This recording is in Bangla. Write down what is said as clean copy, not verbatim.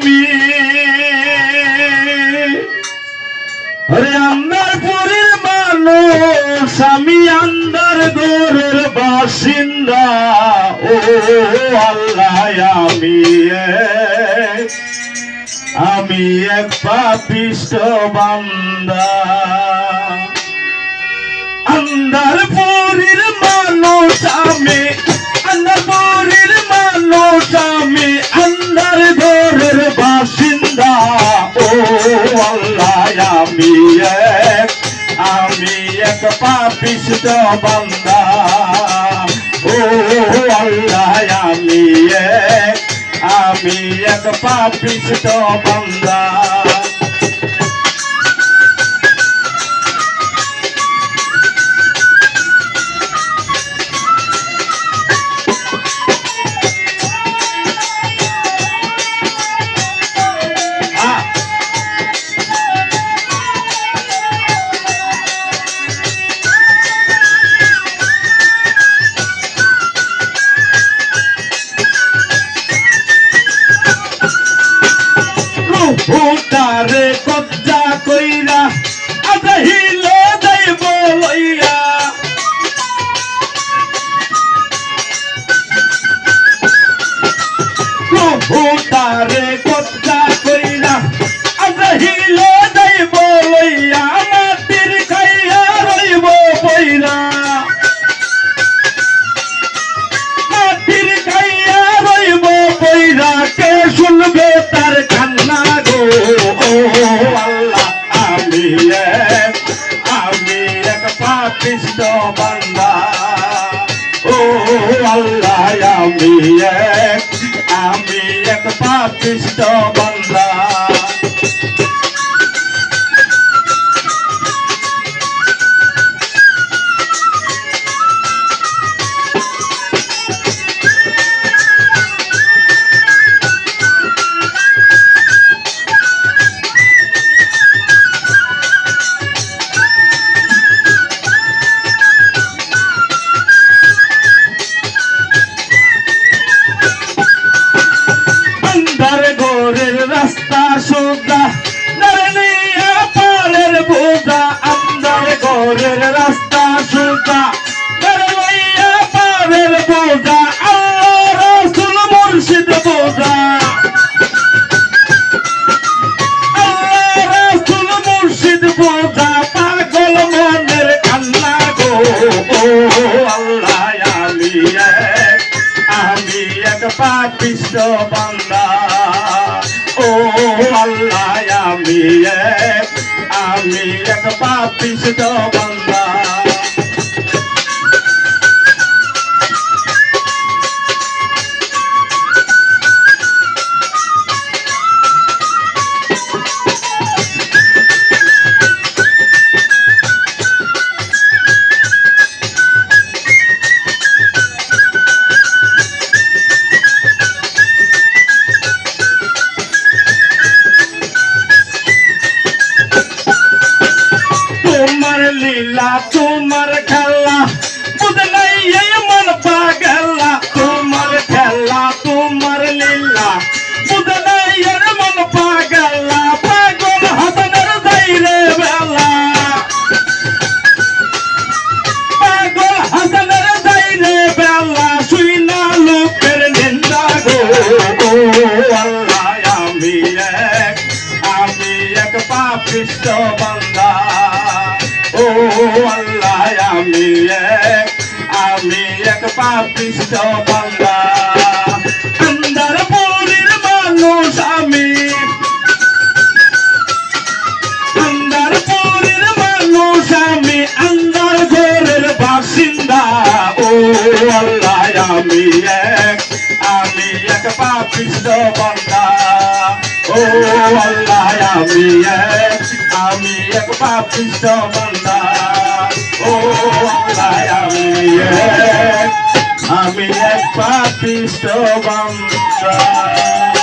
আমি রে আন্দারপুরের মানুষ আমি আন্দার গোরের বাসিন্দা ও আল্লাহ আমি এক পাপিষ্ঠ বান্দা আন্দারপুরের মানুষ আমি আন্দারপুরের মানুষ আমি আন্দার গোরের বাসিন্দা ও আল্লাহ আমি এক পাপিষ্ঠ বান্দা ও আল্লাহ আমি এক পাপিষ্ঠ বান্দা ভূতারে কব্জা কইরা আজহিল যাইব লইয়া ভূতারে কব্জা কইরা আজহিল যাইব লইয়া মাটির খাইয়া রইব পইরা মাটির খাইয়া রইব পইরা কে শুনবে তার কান্না আমি এক পাপিষ্ঠ বান্দা ও আল্লাহ আমি এক পাপিষ্ঠ বান্দা রাস্তা সোজা নারনিয়া পারের বোঝা আন্দার ঘরের রাস্তা সোজা নারনিয়া পারের বোঝা আল্লাহ রাসূল মুর্শিদ বোঝা আল্লাহ রাসূল মুর্শিদ বোঝা পাগল মনের কান্না গো ও আল্লাহ আমি এক পাপিষ্ঠ বান্দা ও আল্লাহ আমি এক পাপিষ্ঠ বান্দা লীলা তোমার খেলা বুঝে নাই এই মন পাগলা তোমার খেলা তোমার লীলা বুঝে নাই এর মন পাগলা পাগল হাসানের যাইরে বেলা পাগল হাসানের যাইরে বেলা শুই না লোকের নিন্দা গো আল্লাহ আমি এক পাপিষ্ঠ বান্দা ও আল্লাহ আমি এক পাপিষ্ঠ বান্দা আন্দারপুরের মানুষ আমি আন্দারপুরের মানুষ আমি আন্দার ঘরের বাসিন্দা ও আল্লাহ আমি এক পাপিষ্ঠ বান্দা ও আল্লাহ আমি এক পাপিষ্ঠ বান্দা ও আল্লাহ আমি এক পাপিষ্ঠ বান্দা।